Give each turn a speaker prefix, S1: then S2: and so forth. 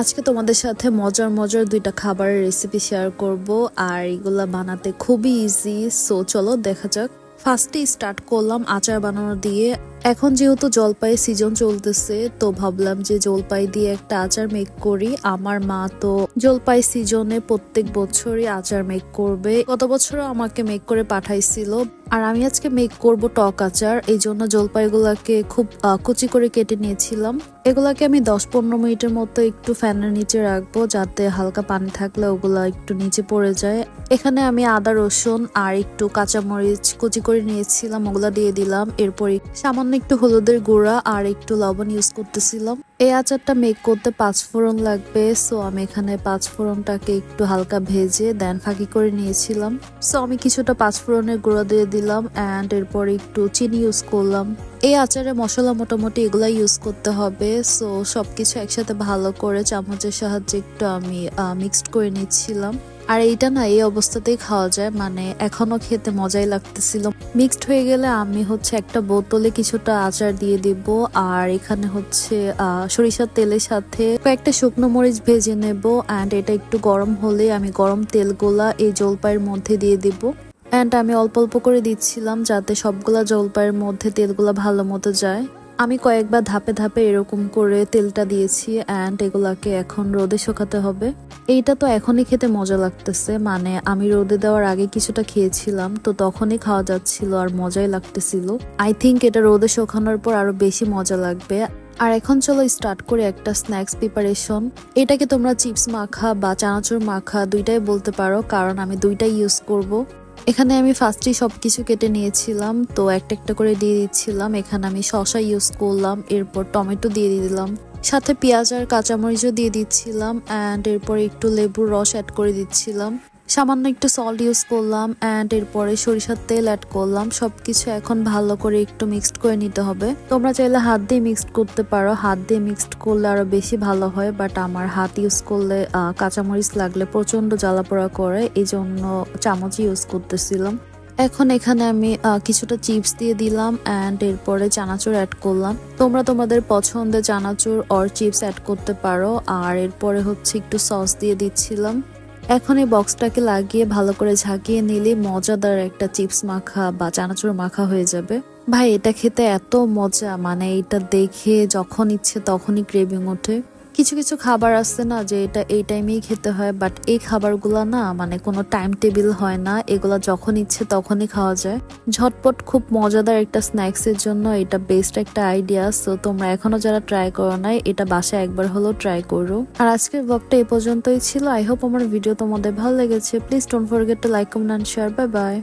S1: আজকে তোমাদের সাথে মজার মজার দুইটা খাবারের রেসিপি শেয়ার করব আর এগুলা বানাতে খুবই ইজি। সো চলো দেখা যাক। ফার্স্টে স্টার্ট করলাম আচার বানানো দিয়ে। এখন যেহেতু জলপাই সিজন চলতেছে তো ভাবলাম যে জলপাই দিয়ে একটা আচার মেক করি। আমার মা তো জলপাই সিজনে প্রত্যেক বছরই আচার মেক করবে, গত বছরও আমাকে মেক করে পাঠাইছিল। আর আমি আজকে মেক করব টক আচার, এই জন্য জলপাইগুলাকে খুব কুচি করে কেটে নিয়েছিলাম। এগুলাকে আমি 10-15 মিনিটের মতো একটু ফ্যানের নিচে রাখবো, যাতে হালকা পানি থাকলে ওগুলা একটু নিচে পড়ে যায়। এখানে আমি আদা রসুন আর একটু কাঁচামরিচ কুচি করে নিয়েছিলাম, ওগুলা দিয়ে দিলাম। এরপর সামান্য একটু হলুদের গুঁড়া আর একটু লবণ ইউজ করতেছিলাম। এই আচারটা মেক করতে 5 ফোড়ন লাগবে। সো আমি এখানে 5 ফোড়নটাকে একটু হালকা ভেজে দেন ফাঁকি করে নিয়েছিলাম। সো আমি কিছুটা 5 ফোড়নের গুঁড়া দিয়ে দিলাম এন্ড এরপর একটু চিনি ইউজ করলাম। এই আচারে মশলা মোটামুটি এগুলা ইউজ করতে হবে। সো সবকিছু একসাথে ভালো করে চামচের সাহায্যে একটু আমি মিক্সড করে নিচ্ছিলাম। আর এইটা না এই অবস্থাতেই খাওয়া যায়, মানে এখনো খেতে মজাই লাগতেছিল। মিক্সড হয়ে গেলে আমি একটা বোতলে কিছুটা আচার দিয়ে দিব। আর এখানে সরিষার তেলের সাথে কয়েকটা শুকনো মরিচ ভেজে নেব এন্ড এটা একটু গরম হলে আমি গরম তেলগুলা এই জলপাইয়ের মধ্যে দিয়ে দিব। এন্ড আমি অল্প অল্প করে দিচ্ছিলাম যাতে সবগুলা জলপাইয়ের মধ্যে তেলগুলা ভালো মতো যায়। আমি কয়েকবার ধাপে ধাপে এরকম করে তেলটা দিয়েছি এন্ড এগুলাকে এখন রোদে শুকাতে হবে। এইটা তো এখনই খেতে মজা লাগতেছে, মানে আমি রোদে দেওয়ার আগে কিছুটা খেয়েছিলাম তো তখনই খাওয়া যাচ্ছিল আর মজাই লাগতেছিল। আই থিঙ্ক এটা রোদে শুকানোর পর আরো বেশি মজা লাগবে। আর এখন চলো স্টার্ট করে একটা স্ন্যাক্স প্রিপারেশন। এটাকে তোমরা চিপস মাখা বা চানাচুর মাখা দুইটাই বলতে পারো, কারণ আমি দুইটাই ইউজ করব। এখানে আমি ফার্স্টেই সবকিছু কেটে নিয়েছিলাম, তো একটা একটা করে দিয়ে দিচ্ছিলাম। এখানে আমি শসা ইউজ করলাম, এরপর টমেটো দিয়ে দিলাম, সাথে পেঁয়াজ আর কাঁচামরিচও দিয়ে দিচ্ছিলাম এন্ড এরপর একটু লেবুর রস অ্যাড করে দিচ্ছিলাম। সামান্য একটু সল্ট ইউজ করলাম এন্ড এরপরে সরিষার তেল অ্যাড করলাম। সবকিছু এখন ভালো করে একটু মিক্সড করে নিতে হবে। তোমরা চাইলে হাত দিয়ে মিক্সড করতে পারো, হাত দিয়ে মিক্সড করলে আরো বেশি ভালো হয়, বাট আমার হাত ইউজ করলে কাঁচামরিচ লাগলে প্রচন্ড জ্বালা পোড়া করে, এই জন্য চামচ ইউজ করতেছিলাম। এখন এখানে আমি কিছুটা চিপস দিয়ে দিলাম এন্ড এরপরে চানাচুর অ্যাড করলাম। তোমরা তোমাদের পছন্দের চানাচুর অর চিপস অ্যাড করতে পারো। আর এরপরে একটু সস দিয়ে দিচ্ছিলাম। এখন এই বক্সটাকে লাগিয়ে ভালো করে ঝাঁকিয়ে নিলে মজাদার একটা চিপস মাখা বা চানাচুর মাখা হয়ে যাবে। ভাই এটা খেতে এত মজা, মানে এটা দেখে যখন ইচ্ছে তখনই ক্রেভিং ওঠে। কিছু কিছু খাবার আছে না যে এটা এই টাইমেই খেতে হয়, বাট এই খাবারগুলা না মানে কোনো টাইম টেবিল হয় না, এগুলা যখন ইচ্ছে তখনই খাওয়া যায়। ঝটপট খুব মজাদার একটা স্ন্যাক্স এর জন্য এটা বেস্ট একটা আইডিয়া। সো তোমরা এখনো যারা ট্রাই করো নাই, এটা বাসায় একবার হলেও ট্রাই করো। আর আজকের ব্লগটা এই পর্যন্তই ছিল। আই হোপ আমার ভিডিও তোমাদের ভালো লেগেছে। Please don't forget to like, comment and share. Bye by.